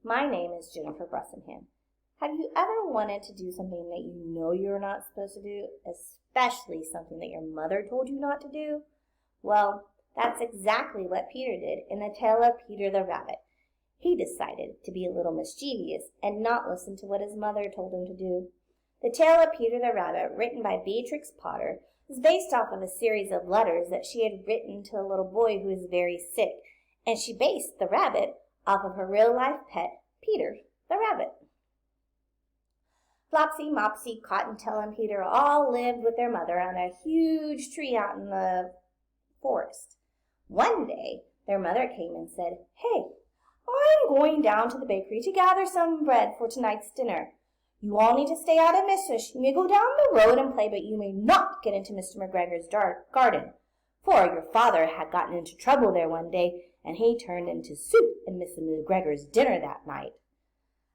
My name is Jennifer Bressingham. Have you ever wanted to do something that you know you're not supposed to do, especially something that your mother told you not to do? Well, that's exactly what Peter did in the tale of Peter the Rabbit. He decided to be a little mischievous and not listen to what his mother told him to do. The tale of Peter the Rabbit, written by Beatrix Potter, is based off of a series of letters that she had written to a little boy who was very sick, and she based the rabbit off of her real-life pet, Peter the Rabbit. Flopsy, Mopsy, Cottontail, and Peter all lived with their mother on a huge tree out in the forest. One day, their mother came and said, "Hey, I'm going down to the bakery to gather some bread for tonight's dinner. You all need to stay out of mischief. You may go down the road and play, but you may not get into Mr. McGregor's garden, for your father had gotten into trouble there one day, and he turned into soup in Mr. McGregor's dinner that night."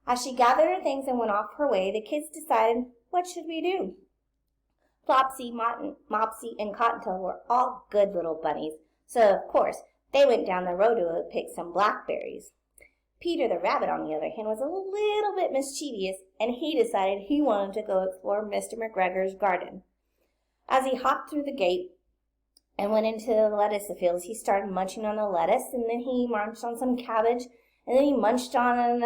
As she gathered her things and went off her way, the kids decided, what should we do? Flopsy, Mopsy, and Cottontail were all good little bunnies, so of course they went down the road to pick some blackberries. Peter the Rabbit, on the other hand, was a little bit mischievous, and he decided he wanted to go explore Mr. McGregor's garden. As he hopped through the gate and went into the lettuce fields, he started munching on the lettuce, and then he munched on some cabbage, and then he munched on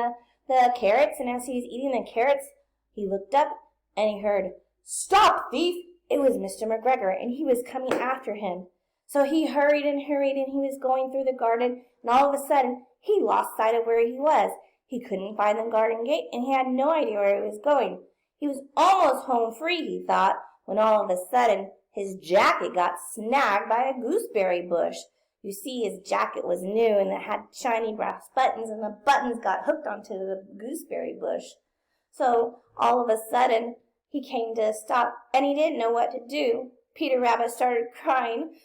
the carrots, and as he was eating the carrots, he looked up and he heard, "Stop, thief!" It was Mr. McGregor, and he was coming after him. So he hurried, and he was going through the garden, and all of a sudden, he lost sight of where he was. He couldn't find the garden gate, and he had no idea where he was going. He was almost home free, he thought, when all of a sudden, his jacket got snagged by a gooseberry bush. You see, his jacket was new, and it had shiny brass buttons, and the buttons got hooked onto the gooseberry bush. So, all of a sudden, he came to a stop, and he didn't know what to do. Peter Rabbit started crying,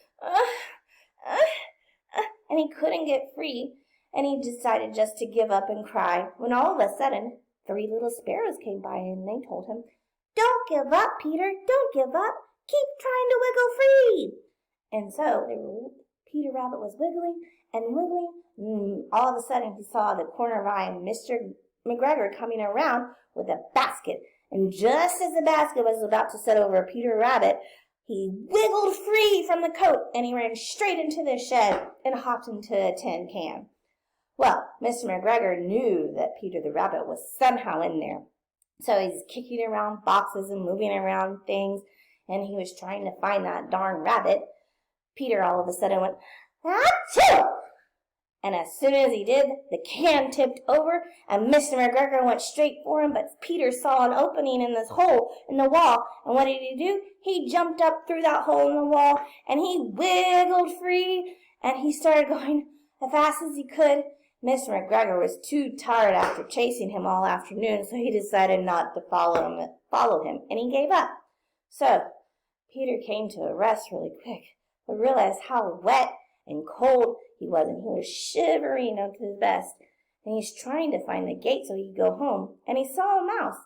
and he couldn't get free, and he decided just to give up and cry, when all of a sudden, 3 little sparrows came by, and they told him, "Don't give up, Peter, don't give up. Keep trying to wiggle free." And so Peter Rabbit was wiggling and wiggling, and all of a sudden he saw the corner of eye Mr. McGregor coming around with a basket, and just as the basket was about to set over Peter Rabbit, he wiggled free from the coat, and he ran straight into the shed and hopped into a tin can. Well, Mr. McGregor knew that Peter the Rabbit was somehow in there, so he's kicking around boxes and moving around things, and he was trying to find that darn rabbit. Peter all of a sudden went, "Achoo!" And as soon as he did, the can tipped over, and Mr. McGregor went straight for him, but Peter saw an opening in this hole in the wall, and what did he do? He jumped up through that hole in the wall, and he wiggled free, and he started going as fast as he could. Mr. McGregor was too tired after chasing him all afternoon, so he decided not to follow him, and he gave up. So Peter came to a rest really quick, but realized how wet and cold he was, and he was shivering up to his best, and he's trying to find the gate so he could go home, and he saw a mouse,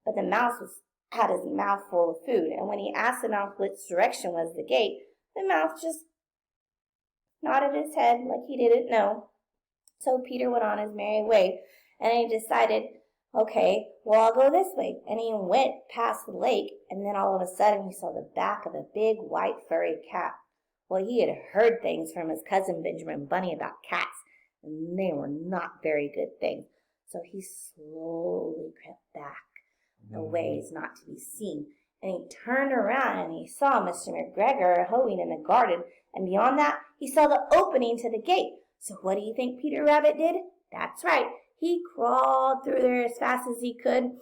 but the mouse had his mouth full of food, and when he asked the mouse which direction was the gate, the mouse just nodded his head like he didn't know. So Peter went on his merry way, and he decided, okay, well, I'll go this way, and he went past the lake, and then all of a sudden he saw the back of a big white furry cat. Well, he had heard things from his cousin Benjamin Bunny about cats, and they were not very good things. So he slowly crept back a ways not to be seen, and he turned around and he saw Mr. McGregor hoeing in the garden, and beyond that he saw the opening to the gate. So what do you think Peter Rabbit did? That's right, he crawled through there as fast as he could,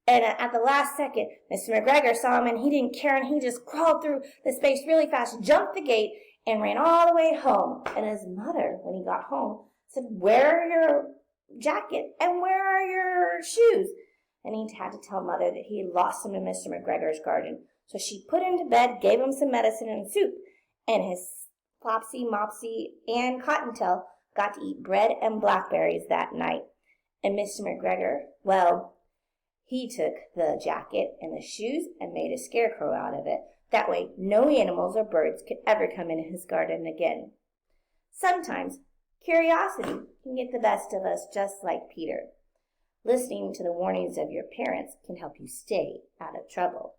and at the last second, Mr. McGregor saw him, and he didn't care, and he just crawled through the space really fast, jumped the gate, and ran all the way home. And his mother, when he got home, said, "Where are your jacket, and where are your shoes?" And he had to tell Mother that he had lost them in Mr. McGregor's garden. So she put him to bed, gave him some medicine and soup, and his Flopsy, Mopsy, and Cottontail got to eat bread and blackberries that night. And Mr. McGregor, well, he took the jacket and the shoes and made a scarecrow out of it. That way, no animals or birds could ever come into his garden again. Sometimes, Curiosity can get the best of us just like Peter. Listening to the warnings of your parents can help you stay out of trouble.